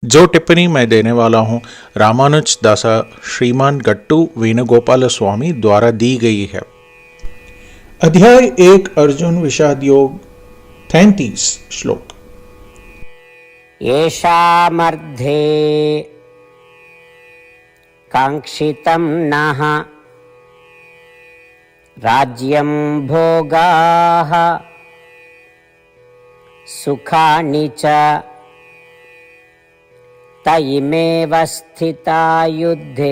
जो टिप्पणी मैं देने वाला हूँ रामानुज दास श्रीमान गट्टू वेणुगोपाल स्वामी द्वारा दी गई है। अध्याय 1 अर्जुन विषाद योग 33 श्लोक। येषामर्धे काङ्क्षितं नः राज्यं भोगाः सुखानि च तैमेव स्थिता युद्धे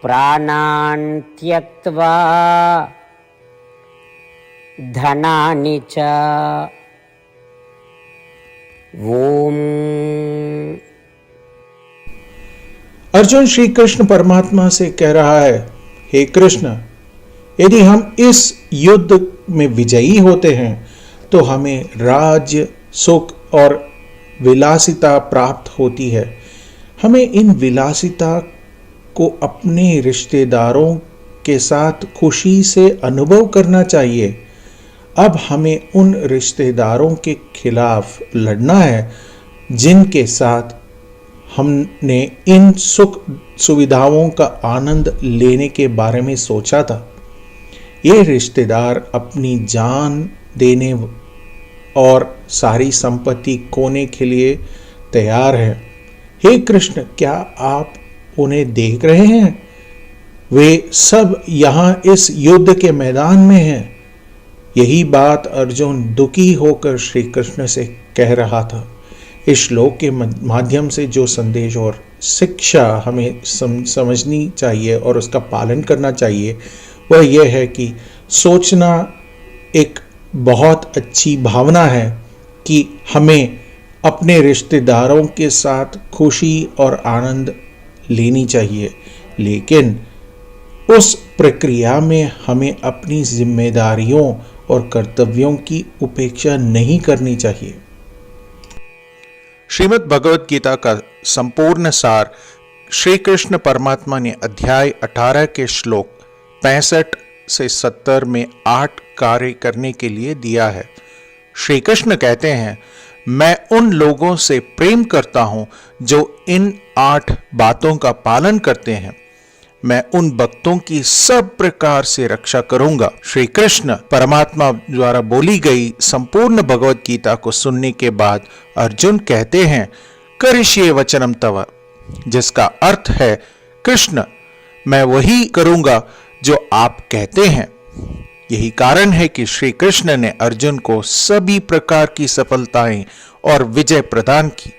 प्राणान् त्यक्त्वा धनानि च। ओम। अर्जुन श्री कृष्ण परमात्मा से कह रहा है, हे कृष्ण, यदि हम इस युद्ध में विजयी होते हैं तो हमें राज्य, सुख और विलासिता प्राप्त होती है। हमें इन विलासिता को अपने रिश्तेदारों के साथ खुशी से अनुभव करना चाहिए। अब हमें उन रिश्तेदारों के खिलाफ लड़ना है जिनके साथ हमने इन सुख सुविधाओं का आनंद लेने के बारे में सोचा था। ये रिश्तेदार अपनी जान देने और सारी संपत्ति खोने के लिए तैयार है। हे कृष्ण, क्या आप उन्हें देख रहे हैं? वे सब यहाँ इस युद्ध के मैदान में हैं। यही बात अर्जुन दुखी होकर श्री कृष्ण से कह रहा था। इस श्लोक के माध्यम से जो संदेश और शिक्षा हमें समझनी चाहिए और उसका पालन करना चाहिए वह यह है कि सोचना एक बहुत अच्छी भावना है कि हमें अपने रिश्तेदारों के साथ खुशी और आनंद लेनी चाहिए, लेकिन उस प्रक्रिया में हमें अपनी जिम्मेदारियों और कर्तव्यों की उपेक्षा नहीं करनी चाहिए। श्रीमद् भगवद गीता का संपूर्ण सार श्री कृष्ण परमात्मा ने अध्याय 18 के श्लोक 65 से 70 में 8 कार्य करने के लिए दिया है। श्री कृष्ण कहते हैं, मैं उन लोगों से प्रेम करता हूं जो इन 8 बातों का पालन करते हैं। मैं उन भक्तों की सब प्रकार से रक्षा करूंगा। श्री कृष्ण परमात्मा द्वारा बोली गई संपूर्ण भगवद गीता को सुनने के बाद अर्जुन कहते हैं, करिष्ये वचनम तव, जिसका अर्थ है, कृष्ण, मैं वही करूंगा जो आप कहते हैं। यही कारण है कि श्री कृष्ण ने अर्जुन को सभी प्रकार की सफलताएं और विजय प्रदान की।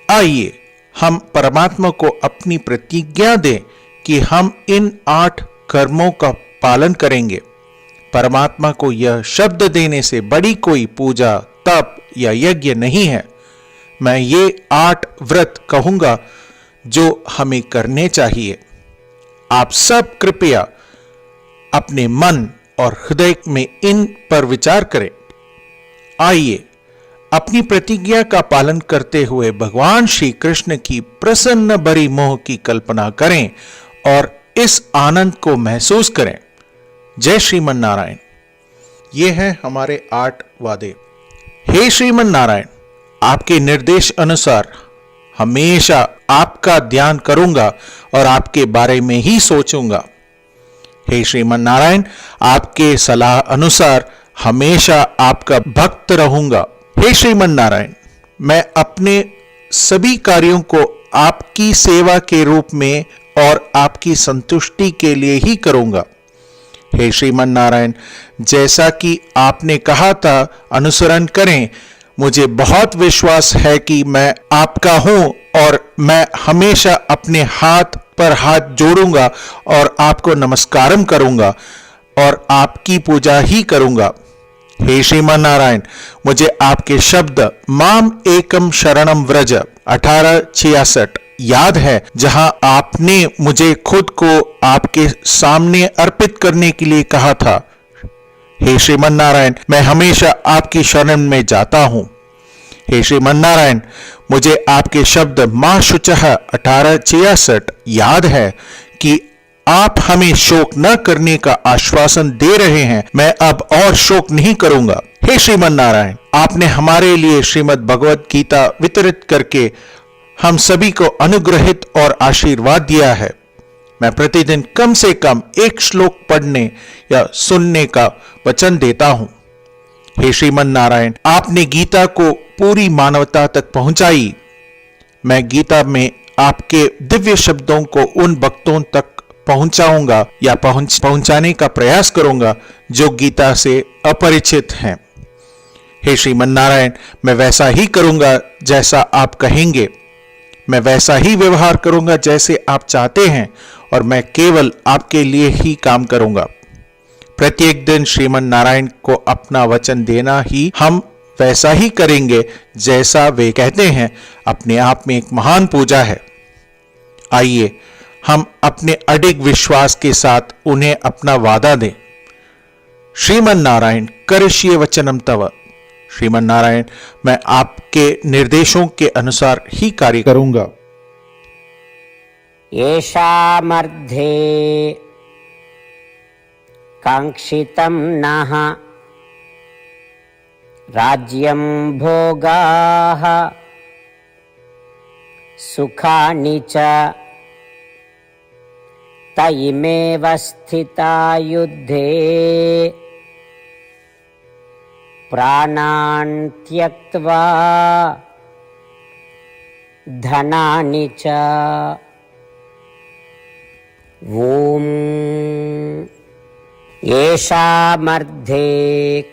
आइए हम परमात्मा को अपनी प्रतिज्ञा दें कि हम इन 8 कर्मों का पालन करेंगे। परमात्मा को यह शब्द देने से बड़ी कोई पूजा, तप या यज्ञ नहीं है। मैं ये 8 व्रत कहूंगा जो हमें करने चाहिए। आप सब कृपया अपने मन और हृदय में इन पर विचार करें। आइए अपनी प्रतिज्ञा का पालन करते हुए भगवान श्री कृष्ण की प्रसन्न भरी मोह की कल्पना करें और इस आनंद को महसूस करें। जय श्रीमन नारायण। ये हैं हमारे 8 वादे। हे श्रीमन नारायण, आपके निर्देश अनुसार हमेशा आपका ध्यान करूंगा और आपके बारे में ही सोचूंगा। हे श्रीमन नारायण, आपके सलाह अनुसार हमेशा आपका भक्त रहूंगा। हे श्रीमन नारायण, मैं अपने सभी कार्यों को आपकी सेवा के रूप में और आपकी संतुष्टि के लिए ही करूंगा। हे श्रीमन नारायण, जैसा कि आपने कहा था अनुसरण करें। मुझे बहुत विश्वास है कि मैं आपका हूं और मैं हमेशा अपने हाथ पर हाथ जोड़ूंगा और आपको नमस्कारम करूंगा और आपकी पूजा ही करूंगा। हे श्रीमान नारायण, मुझे आपके शब्द माम एकम शरणम व्रज 1866 याद है, जहां आपने मुझे खुद को आपके सामने अर्पित करने के लिए कहा था। हे श्रीमान नारायण, मैं हमेशा आपकी शरण में जाता हूं। हे श्रीमान नारायण, मुझे आपके शब्द मां शुचः 1866 याद है कि आप हमें शोक न करने का आश्वासन दे रहे हैं, मैं अब और शोक नहीं करूंगा। हे श्रीमन नारायण, आपने हमारे लिए श्रीमद् भगवत गीता वितरित करके हम सभी को अनुग्रहित और आशीर्वाद दिया है। मैं प्रतिदिन कम से कम एक श्लोक पढ़ने या सुनने का वचन देता हूं। हे श्रीमन नारायण, आपने गीता को पूरी मानवता तक पहुंचाई। मैं गीता में आपके दिव्य शब्दों को उन भक्तों तक पहुंचाऊंगा या पहुंचाने का प्रयास करूंगा जो गीता से अपरिचित हैं। हे श्रीमन नारायण, मैं वैसा ही करूंगा जैसा आप कहेंगे। मैं वैसा ही व्यवहार करूंगा जैसे आप चाहते हैं और मैं केवल आपके लिए ही काम करूंगा। प्रत्येक दिन श्रीमन नारायण को अपना वचन देना ही हम वैसा ही करेंगे जैसा वे कहते हैं, अपने आप में एक महान पूजा है। आइए हम अपने अडिग विश्वास के साथ उन्हें अपना वादा दें। श्रीमन नारायण करिष्ये वचनम तव। श्रीमन नारायण, मैं आपके निर्देशों के अनुसार ही कार्य करूंगा। येषामर्धे काङ्क्षितं नः राज्यं भोगाः सुखानि च तयिमेव स्थिता युद्धे प्राणान् त्यक्त्वा धनानि च। ॐ येषामर्धे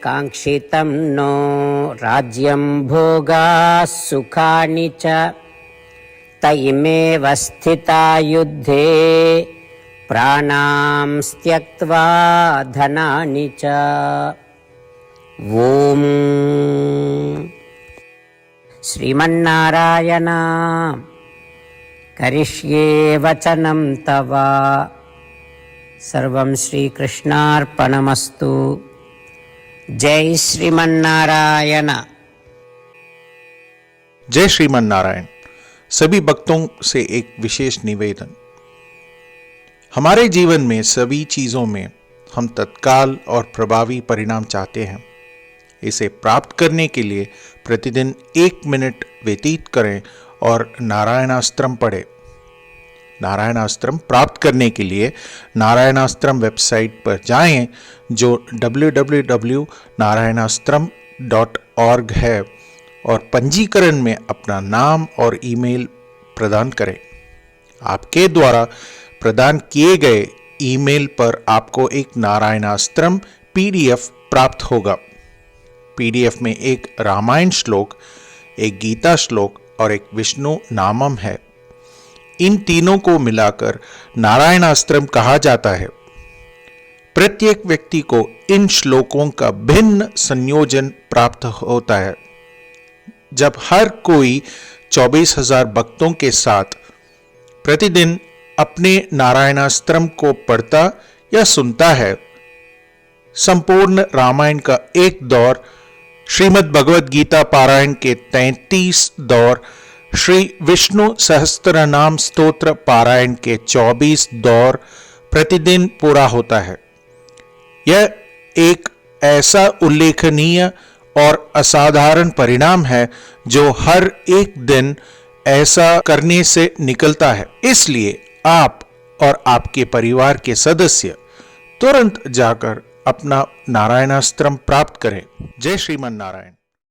काङ्क्षितं नो राज्यं भोगाः सुखानि च तयिमेव स्थिता युद्धे प्राणां त्यक्त्वा धनानि च। ॐ श्रीमन्नारायण करिष्ये वचनं तव। सर्वं श्रीकृष्णार्पणमस्तु। जय श्रीमन्नारायण। जय श्रीमन नारायण। सभी भक्तों से एक विशेष निवेदन। हमारे जीवन में सभी चीजों में हम तत्काल और प्रभावी परिणाम चाहते हैं। इसे प्राप्त करने के लिए प्रतिदिन 1 मिनट व्यतीत करें और नारायणास्त्रम पढ़ें। नारायणास्त्रम प्राप्त करने के लिए नारायणास्त्रम वेबसाइट पर जाएं, जो www.narayanaastram.org है, और पंजीकरण में अपना नाम और ईमेल प्रदान करें। आपके द्वारा प्रदान किए गए ईमेल पर आपको एक नारायणास्त्रम PDF प्राप्त होगा। PDF में एक रामायण श्लोक, एक गीता श्लोक और एक विष्णु नामम है। इन तीनों को मिलाकर नारायणास्त्रम कहा जाता है। प्रत्येक व्यक्ति को इन श्लोकों का भिन्न संयोजन प्राप्त होता है। जब हर कोई 24,000 भक्तों के साथ प्रतिदिन अपने नारायणास्त्रम को पढ़ता या सुनता है, संपूर्ण रामायण का एक दौर, श्रीमद् भगवद गीता पारायण के 33 दौर, श्री विष्णु सहस्त्रनाम स्तोत्र पारायण के 24 दौर प्रतिदिन पूरा होता है। यह एक ऐसा उल्लेखनीय और असाधारण परिणाम है जो हर एक दिन ऐसा करने से निकलता है। इसलिए आप और आपके परिवार के सदस्य तुरंत जाकर अपना नारायणास्त्रम प्राप्त करें। जय श्रीमन नारायण।